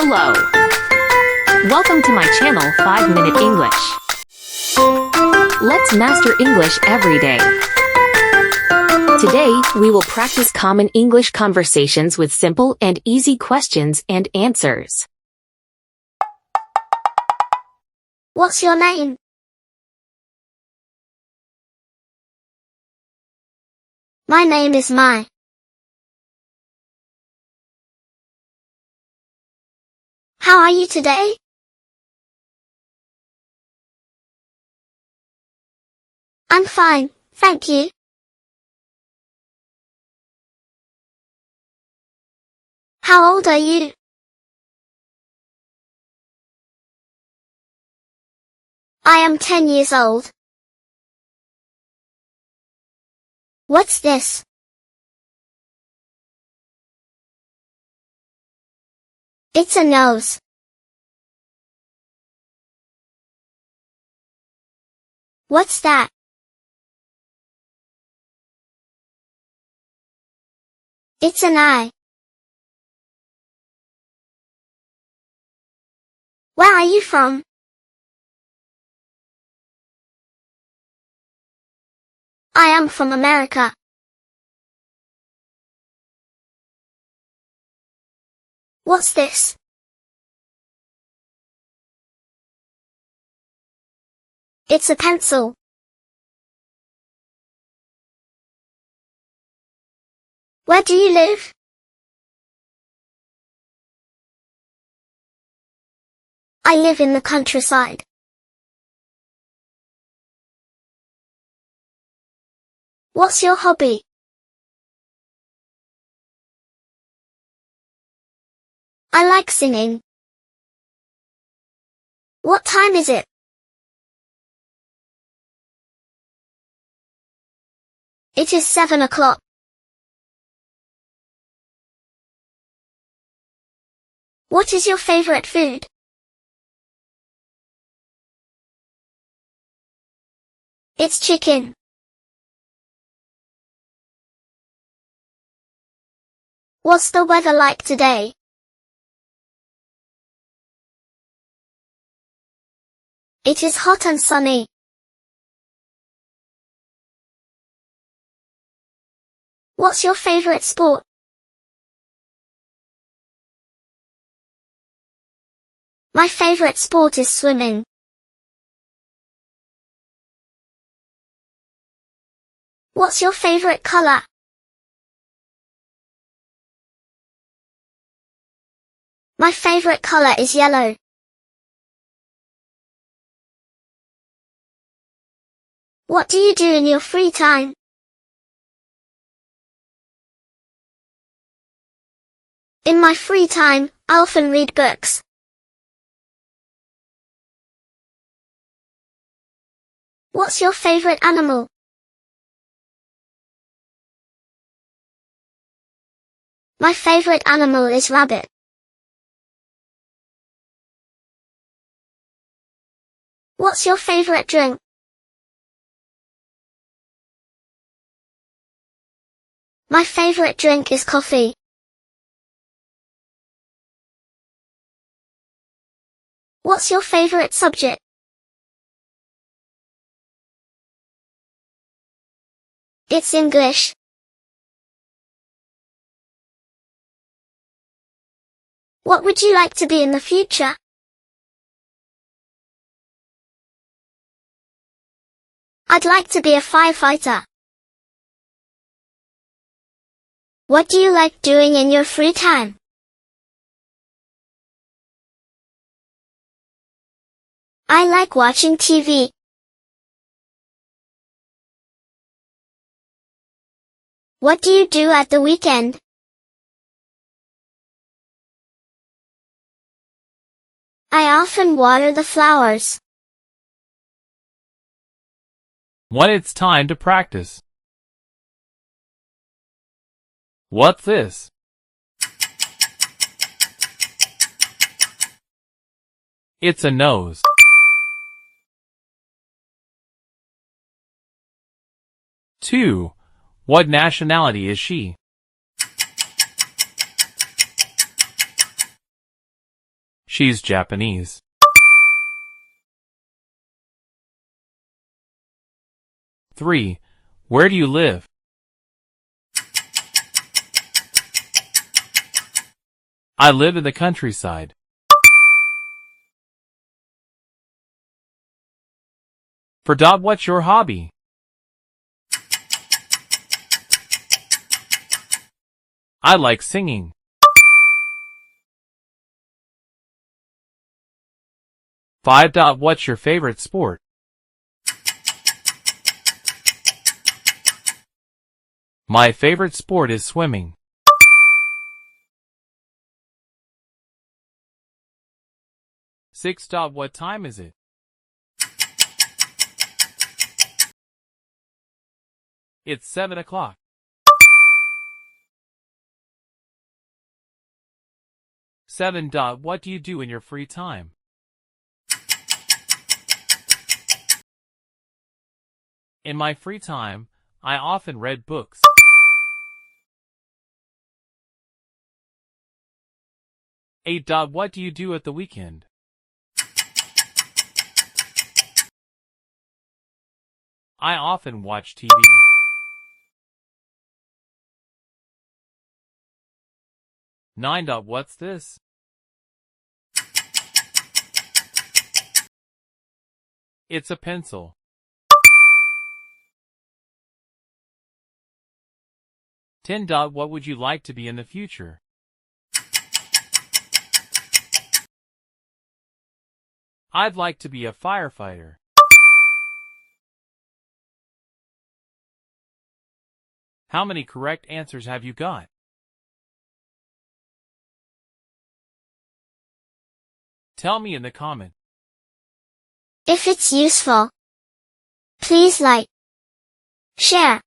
Hello. Welcome to my channel 5-Minute English. Let's master English every day. Today, we will practice common English conversations with simple and easy questions and answers. What's your name? My name is Mai. How are you today? I'm fine, thank you. How old are you? I am 10 years old. What's this? It's a nose. What's that? It's an eye. Where are you from? I am from America. What's this? It's a pencil. Where do you live? I live in the countryside. What's your hobby? I like singing. What time is it? It is 7 o'clock. What is your favorite food? It's chicken. What's the weather like today? It is hot and sunny. What's your favorite sport? My favorite sport is swimming. What's your favorite color? My favorite color is yellow. What do you do in your free time? In my free time, I often read books. What's your favorite animal? My favorite animal is rabbit. What's your favorite drink? My favorite drink is coffee. What's your favorite subject? It's English. What would you like to be in the future? I'd like to be a firefighter. What do you like doing in your free time? I like watching TV. What do you do at the weekend? I often water the flowers. When it's time to practice. What's this? It's a nose. Two. What nationality is she? She's Japanese. 3. Where do you live? I live in the countryside. 4. What's your hobby? I like singing. 5. What's your favorite sport? My favorite sport is swimming. 6. What time is it? It's 7 o'clock. 7. What do you do in your free time? In my free time, I often read books. 8. What do you do at the weekend? I often watch TV. 9. What's this? It's a pencil. 10. What would you like to be in the future? I'd like to be a firefighter. How many correct answers have you got? Tell me in the comment. If it's useful, please like, share,